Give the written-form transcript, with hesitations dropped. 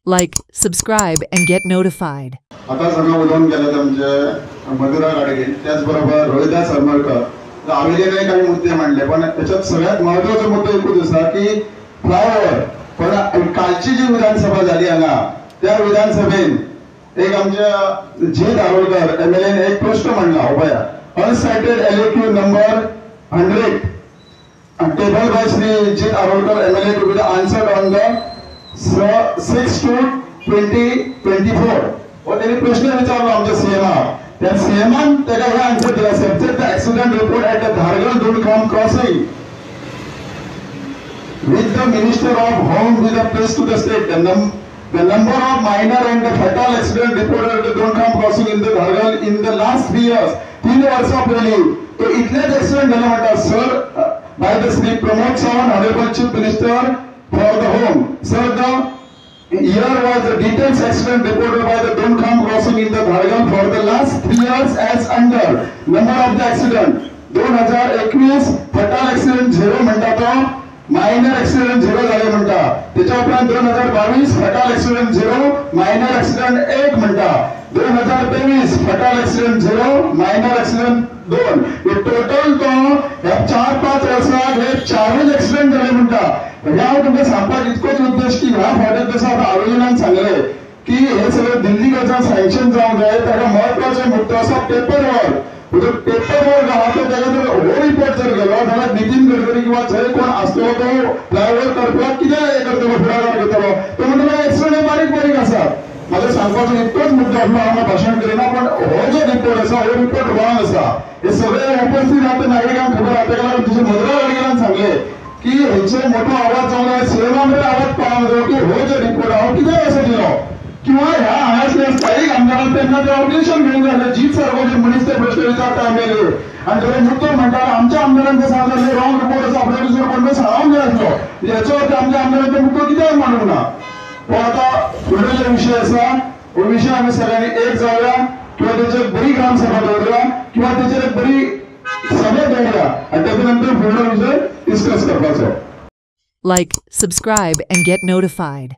Like, subscribe, and get notified. आता सगळं उदाहरण केलं आमचे मधुरा गाडगे त्याचबरोबर रोहिदास हरमळकर आवेले काही मुद्दे मांडले पण त्याच्यात सगळ्यात महत्त्वाचा मुद्दा एकूच असा की फ्लायओव्हर पण कालची जी विधानसभा झाली आहे ना त्या विधानसभेत एक आमच्या जी दारोडकर एमएलए एक प्रश्न मांडला उभया unstarred LAQ number 100 table by Shri G Darodkar MLA to be answered on the 6/2/2024 और त्यांनी प्रश्न विचारला आमच्या सीएमआर त्या सीएमआन त्याला हे आन्सर दिला subject the accident report at the Dhargal Dulkham crossing with the Minister of Home with a place to the state. The number of minor and the fatal accident reported at the Dulkham crossing in the Dhargal in the last 3 years. 3 वर्षापूर्वी तो इतलेच accident झाले म्हणतात sir by the Sri Pramod Sawant, Honorable Chief Minister for the Home. Sir, the year was the details accident reported by the Dulkham crossing in the Dhargal for the last 3 years as under number of the accident 2021 fatal accident 0 म्हणतात minor accident 0 झाले म्हणता त्याच्या उपरांत 2022 फटाल accident 0 minor accident 1 म्हणता 2023 फटाल accident 0 minor accident 2 हे total तो या 4-5 वर्षात हे 4 एक्सिडेंट झाले म्हणता या तुमच्या सांगपाक इतकोच उद्देश की ह्या फावट्यात जसं आता आरोग्यानं सांगले की हे सगळं दिल्ली गजान सँक्शन जाऊन जाय त्याला महत्वाचे मुद्दे असा पेपरवर पेपरवर गावात त्याला जर हो रिपोर्ट जर गेलो जाल्यार नितीन गडकरी किंवा जय कोण असतो तो फ्लायओव्हर करपाक कितें हे करतलो फुडाकार घेतलो तो म्हणटलो एक्सिडेंट बारीक बारीक आसात माझं सांगपाचो इतकोच मुद्दो आसलो हांव भाशण करिना पण हो जो रिपोर्ट आसा हो रिपोर्ट रॉंग आसा हे सगळे उपस्थित आता नागरिकांक खबर आहा तेका लागून तुझे मधुरा गाडगेन सांगले की हेचो मोठो आवाज जावंक जाय सीएमा मेरेन आवाज पावंक जाय की हो जो रिपोर्ट हांव कितें असो दिलो किंवा ह्या हांगासल्या स्थायीक आमदारांक तेन्ना ते ऑब्जेक्शन घेवंक जाय जीत सारको मनीस ते प्रश्न विचारता एमएलए आणि जर मुद्दो म्हणटा आमच्या आमदारांक सांगले रॉंग रिपोर्ट आसा आपल्या दुसरो कोण सांगूंक जाय आसलो याचो अर्थ आमच्या आमदारांचो मुद्दो कित्याक मांडूंक ना हो आता फुडले जे विषय आसा हो विषय आमी सगळ्यांनी एक जावया किंवा तेचेर बरी ग्रामसभा दवरुया किंवा तेचेर एक बरी सभा दवरुया आणि तेच्या नंतर फुडलो विषय डिस्कस करपाचो. Like, subscribe, and get notified.